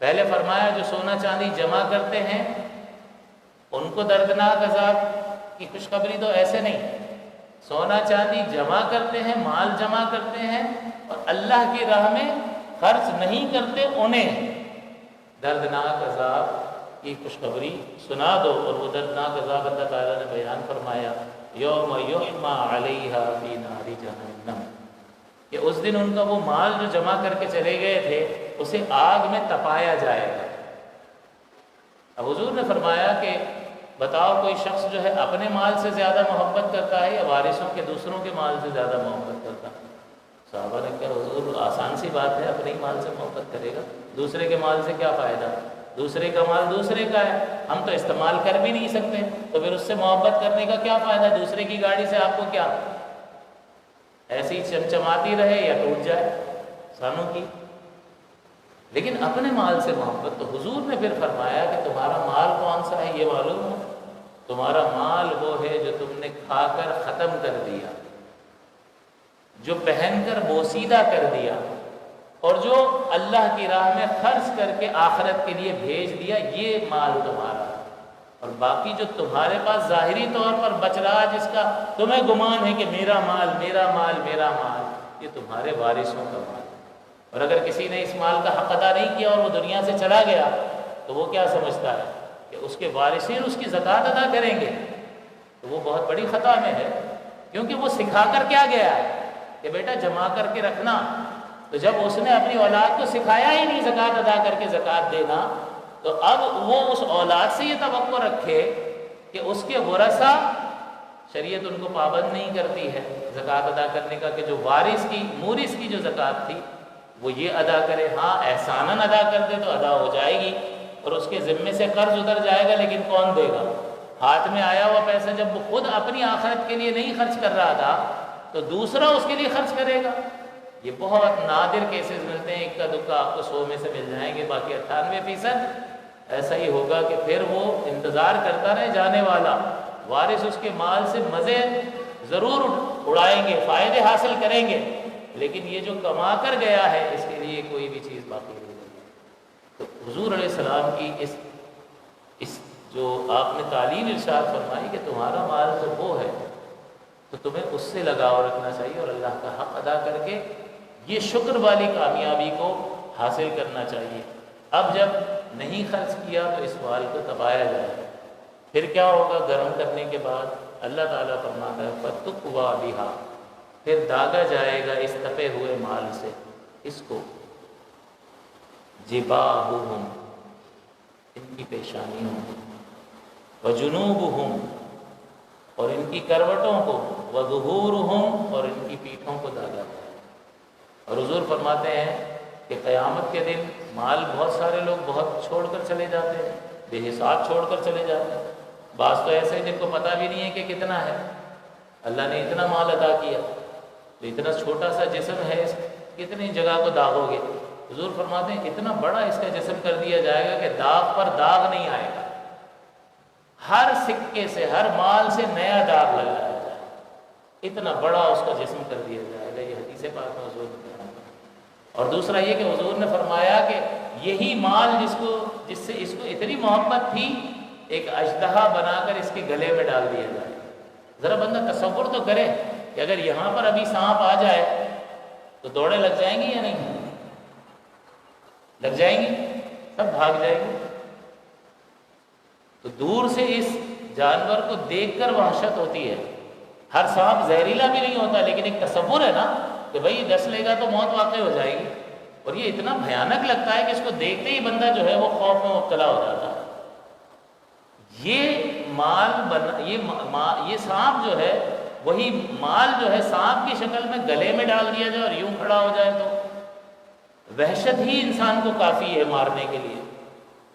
پہلے فرمایا جو سونا چاندی جمع کرتے ہیں ان کو دردناک عذاب کی خوشخبری دو، ایسے نہیں، سونا چاندی جمع کرتے ہیں، مال جمع کرتے ہیں اور اللہ کی راہ میں خرچ نہیں کرتے، انہیں دردناک عذاب کی خوشخبری سنا دو۔ اور وہ دردناک عذاب اللہ تعالیٰ نے بیان فرمایا یوم یحمى علیہا فی نار جہنم، کہ اس دن ان کا وہ مال جو جمع کر کے چلے گئے تھے اسے آگ میں تپایا جائے گا۔ اب حضور نے فرمایا کہ بتاؤ کوئی شخص جو ہے اپنے مال سے زیادہ محبت کرتا ہے یا وارثوں کے دوسروں کے مال سے زیادہ محبت کرتا ہے؟ صحابہ نے کہا حضور آسان سی بات ہے، اپنے ہی مال سے محبت کرے گا، دوسرے کے مال سے کیا فائدہ، دوسرے کا مال دوسرے کا ہے، ہم تو استعمال کر بھی نہیں سکتے، تو پھر اس سے محبت کرنے کا کیا فائدہ، دوسرے کی گاڑی سے آپ کو کیا، ایسی چمچماتی رہے یا ٹوٹ جائے سانوں کی۔ لیکن اپنے مال سے محبت، تو حضور نے پھر فرمایا کہ تمہارا مال کون سا ہے یہ معلوم ہے؟ تمہارا مال وہ ہے جو تم نے کھا کر ختم کر دیا، جو پہن کر بوسیدہ کر دیا، اور جو اللہ کی راہ میں خرچ کر کے آخرت کے لیے بھیج دیا، یہ مال تمہارا ہے۔ اور باقی جو تمہارے پاس ظاہری طور پر بچ رہا، جس کا تمہیں گمان ہے کہ میرا مال میرا مال میرا مال، یہ تمہارے وارثوں کا مال۔ اور اگر کسی نے اس مال کا حق ادا نہیں کیا اور وہ دنیا سے چلا گیا تو وہ کیا سمجھتا ہے کہ اس کے وارثین اس کی زکوٰۃ ادا کریں گے، تو وہ بہت بڑی خطا میں ہے، کیونکہ وہ سکھا کر کیا گیا ہے کہ بیٹا جمع کر کے رکھنا، تو جب اس نے اپنی اولاد کو سکھایا ہی نہیں زکوٰۃ ادا کر کے زکوٰۃ دینا، تو اب وہ اس اولاد سے یہ توقع رکھے کہ اس کے ورثہ، شریعت ان کو پابند نہیں کرتی ہے زکوٰۃ ادا کرنے کا، کہ جو وارث کی مورث کی جو زکوٰۃ تھی وہ یہ ادا کرے، ہاں احساناً ادا کر دے تو ادا ہو جائے گی، اور اس کے ذمے سے قرض اتر جائے گا، لیکن کون دے گا؟ ہاتھ میں آیا ہوا پیسہ جب وہ خود اپنی آخرت کے لیے نہیں خرچ کر رہا تھا تو دوسرا اس کے لیے خرچ کرے گا۔ یہ بہت نادر کیسز ملتے ہیں، ایک کا دکا آپ کو 100 میں سے مل جائیں گے، باقی 98% ایسا ہی ہوگا کہ پھر وہ انتظار کرتا رہے جانے والا، وارث اس کے مال سے مزے ضرور اڑائیں گے، فائدے حاصل کریں گے، لیکن یہ جو کما کر گیا ہے اس کے لیے کوئی بھی چیز باقی نہیں ہے۔ تو حضور علیہ السلام کی اس جو آپ نے تعلیم ارشاد فرمائی کہ تمہارا مال تو وہ ہے، تو تمہیں اس سے لگاؤ رکھنا چاہیے اور اللہ کا حق ادا کر کے یہ شکر والی کامیابی کو حاصل کرنا چاہیے۔ اب جب نہیں خرچ کیا تو اس مال کو تبایا جائے، پھر کیا ہوگا؟ گرم کرنے کے بعد اللہ تعالیٰ فرماتا ہے فَتُقْوَى بِهَا، پھر داغا جائے گا اس تپے ہوئے مال سے اس کو، جِبَاهُهُمْ، ان کی پیشانیوں کو، وَجُنُوبُهُمْ، اور ان کی کروٹوں کو، وَظُهُورُهُمْ، اور ان کی پیٹھوں کو داغا جائے گا۔ اور حضور فرماتے ہیں کہ قیامت کے دن مال بہت سارے لوگ بہت چھوڑ کر چلے جاتے ہیں، بے حساب چھوڑ کر چلے جاتے ہیں، بعض تو ایسے ہیں جن کو پتہ بھی نہیں ہے کہ کتنا ہے، اللہ نے اتنا مال عطا کیا، تو اتنا چھوٹا سا جسم ہے، اس کتنی جگہ کو داغو گے؟ حضور فرماتے ہیں اتنا بڑا اس کا جسم کر دیا جائے گا کہ داغ پر داغ نہیں آئے گا، ہر سکے سے ہر مال سے نیا داغ لگایا جائے گا، اتنا بڑا اس کا جسم کر دیا جائے گا۔ یہ حدیث پاک میں حضور نے فرمایا۔ اور دوسرا یہ کہ حضور نے فرمایا کہ یہی مال جس سے اس کو اتنی محبت تھی، ایک اژدہا بنا کر اس کے گلے میں ڈال دیا جائے۔ ذرا بندہ تصور تو کرے کہ اگر یہاں پر ابھی سانپ آ جائے تو دوڑیں لگ جائیں گی یا نہیں؟ لگ جائیں گی، سب بھاگ جائیں گے۔ تو دور سے اس جانور کو دیکھ کر وحشت ہوتی ہے۔ ہر سانپ زہریلا بھی نہیں ہوتا، لیکن ایک تصور ہے نا کہ بھائی ڈس لے گا تو موت واقع ہو جائے گی، اور یہ اتنا بھیانک لگتا ہے کہ اس کو دیکھتے ہی بندہ جو ہے وہ خوف میں مبتلا ہو جاتا ہے۔ یہ سانپ جو ہے، وہی مال جو ہے سانپ کی شکل میں گلے میں ڈال دیا جائے اور یوں کھڑا ہو جائے تو وحشت ہی انسان کو کافی ہے مارنے کے لیے،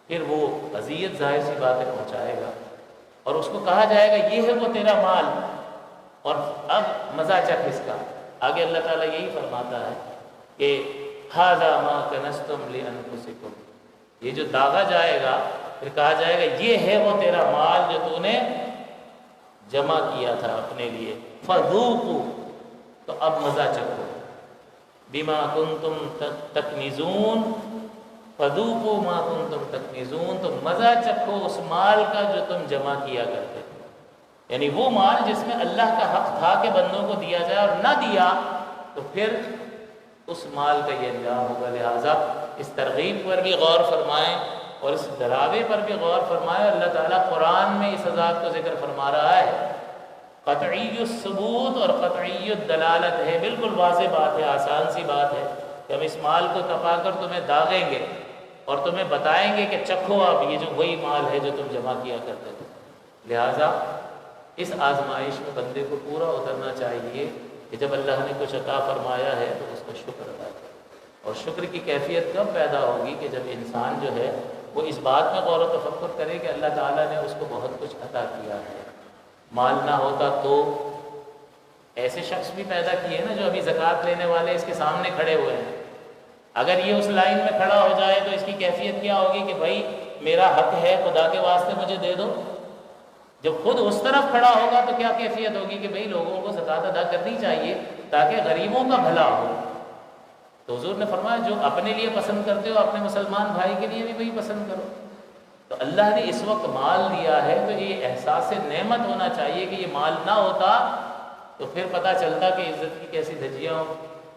پھر وہ اذیت ظاہر سی باتیں پہنچائے گا، اور اس کو کہا جائے گا یہ ہے وہ تیرا مال، اور اب مزہ چکھ اس کا۔ آگے اللہ تعالیٰ یہی فرماتا ہے کہ ھذا ما کنزتم لانفسکم، یہ جو داغا جائے گا پھر کہا جائے گا یہ ہے وہ تیرا مال جو تو نے جمع کیا تھا اپنے لیے، فذوقوا، تو اب مزہ چکھو، بما کنتم تکنزون، فذوقوا ما کنتم تکنزون، تو مزہ چکھو اس مال کا جو تم جمع کیا کرتے تھے، یعنی وہ مال جس میں اللہ کا حق تھا کہ بندوں کو دیا جائے اور نہ دیا تو پھر اس مال کا یہ انجام ہوگا۔ لہٰذا اس ترغیب پر بھی غور فرمائیں اور اس ڈراوے پر بھی غور فرمائیں۔ اللہ تعالیٰ قرآن میں اس عذاب کو ذکر فرما رہا ہے، قطعی الثبوت اور قطعی الدلالت ہے، بالکل واضح بات ہے، آسان سی بات ہے کہ ہم اس مال کو تپا کر تمہیں داغیں گے اور تمہیں بتائیں گے کہ چکھو اب یہ جو وہی مال ہے جو تم جمع کیا کرتے تھے۔ لہٰذا اس آزمائش میں بندے کو پورا اترنا چاہیے کہ جب اللہ نے کچھ عطا فرمایا ہے تو اس کا شکر ادا کرے۔ اور شکر کی کیفیت کب پیدا ہوگی کہ جب انسان جو ہے وہ اس بات میں غور و تفکر کرے کہ اللہ تعالیٰ نے اس کو بہت کچھ عطا کیا ہے۔ مال نہ ہوتا تو ایسے شخص بھی پیدا کیے نا جو ابھی زکوٰۃ لینے والے اس کے سامنے کھڑے ہوئے ہیں، اگر یہ اس لائن میں کھڑا ہو جائے تو اس کی کیفیت کیا ہوگی کہ بھائی میرا حق ہے، خدا کے واسطے مجھے دے دو۔ جب خود اس طرف کھڑا ہوگا تو کیا کیفیت ہوگی کہ بھائی لوگوں کو زکوٰۃ ادا کرنی چاہیے تاکہ غریبوں کا بھلا ہو۔ تو حضور نے فرمایا جو اپنے لیے پسند کرتے ہو اپنے مسلمان بھائی کے لیے بھی وہی پسند کرو۔ تو اللہ نے اس وقت مال دیا ہے تو یہ احساس نعمت ہونا چاہیے کہ یہ مال نہ ہوتا تو پھر پتہ چلتا کہ عزت کی کیسی دھجیاں ہوں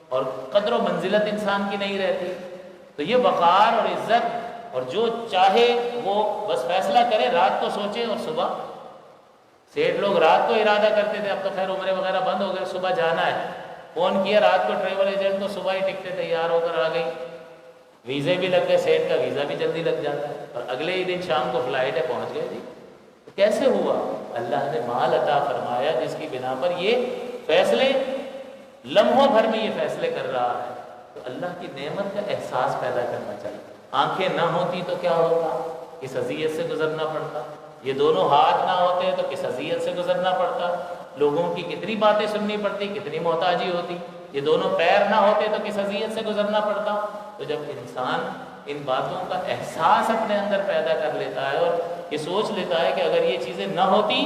اور قدر و منزلت انسان کی نہیں رہتی۔ تو یہ وقار اور عزت، اور جو چاہے وہ بس فیصلہ کرے، رات کو سوچے اور صبح، سیٹھ لوگ رات کو ارادہ کرتے تھے، اب تو خیر عمرے وغیرہ بند ہو گئے، صبح جانا ہے، فون کیا رات کو ٹریول ایجنٹ کو، صبح ہی ٹکٹیں تیار ہو کر آ گئی، ویزے بھی لگ گئے، سیٹ کا ویزا بھی جلدی لگ جاتا ہے، اور اگلے ہی دن شام کو فلائٹ ہے، پہنچ گئے جی۔ تو کیسے ہوا؟ اللہ نے مال عطا فرمایا جس کی بنا پر یہ فیصلے لمحوں بھر میں یہ فیصلے کر رہا ہے۔ تو اللہ کی نعمت کا احساس پیدا کرنا چاہیے۔ آنکھیں نہ ہوتی تو کیا ہوتا؟ کس اذیت سے گزرنا پڑتا۔ یہ دونوں ہاتھ نہ ہوتے تو کس اذیت سے گزرنا پڑتا۔ لوگوں کی کتنی باتیں سننی پڑتی، کتنی محتاجی ہوتی۔ یہ دونوں پیر نہ ہوتے تو کس اذیت سے گزرنا پڑتا۔ تو جب انسان ان باتوں کا احساس اپنے اندر پیدا کر لیتا ہے اور یہ سوچ لیتا ہے کہ اگر یہ چیزیں نہ ہوتی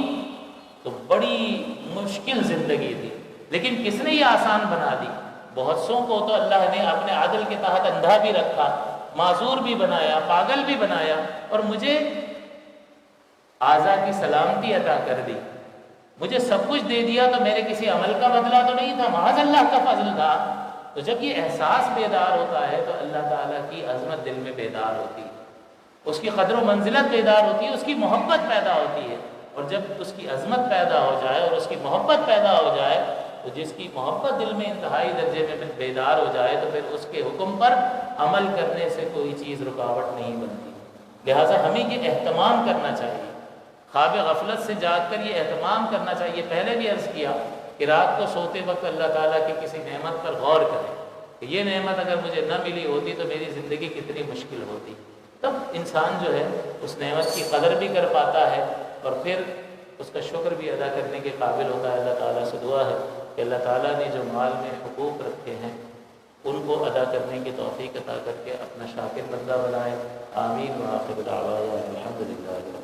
تو بڑی مشکل زندگی تھی، لیکن کس نے یہ آسان بنا دی؟ بہت سوں کو تو اللہ نے اپنے عدل کے تحت اندھا بھی رکھا، معذور بھی بنایا، پاگل بھی بنایا، اور مجھے اعضاء کی سلامتی عطا کر دی، مجھے سب کچھ دے دیا، تو میرے کسی عمل کا بدلہ تو نہیں تھا، محض اللہ کا فضل تھا۔ تو جب یہ احساس بیدار ہوتا ہے تو اللہ تعالیٰ کی عظمت دل میں بیدار ہوتی ہے، اس کی قدر و منزلت بیدار ہوتی ہے، اس کی محبت پیدا ہوتی ہے۔ اور جب اس کی عظمت پیدا ہو جائے اور اس کی محبت پیدا ہو جائے تو جس کی محبت دل میں انتہائی درجے میں بیدار ہو جائے تو پھر اس کے حکم پر عمل کرنے سے کوئی چیز رکاوٹ نہیں بنتی۔ لہٰذا ہمیں یہ اہتمام کرنا چاہیے، خواب غفلت سے جاگ کر یہ اہتمام کرنا چاہیے۔ پہلے بھی عرض کیا کہ رات کو سوتے وقت اللہ تعالیٰ کی کسی نعمت پر غور کریں کہ یہ نعمت اگر مجھے نہ ملی ہوتی تو میری زندگی کتنی مشکل ہوتی۔ تب انسان جو ہے اس نعمت کی قدر بھی کر پاتا ہے اور پھر اس کا شکر بھی ادا کرنے کے قابل ہوتا ہے۔ اللہ تعالیٰ سے دعا ہے کہ اللہ تعالیٰ نے جو مال میں حقوق رکھے ہیں ان کو ادا کرنے کی توفیق عطا کر کے اپنا شاکر بندہ بنائے۔ آمین۔ وآخر دعوانا الحمد للہ۔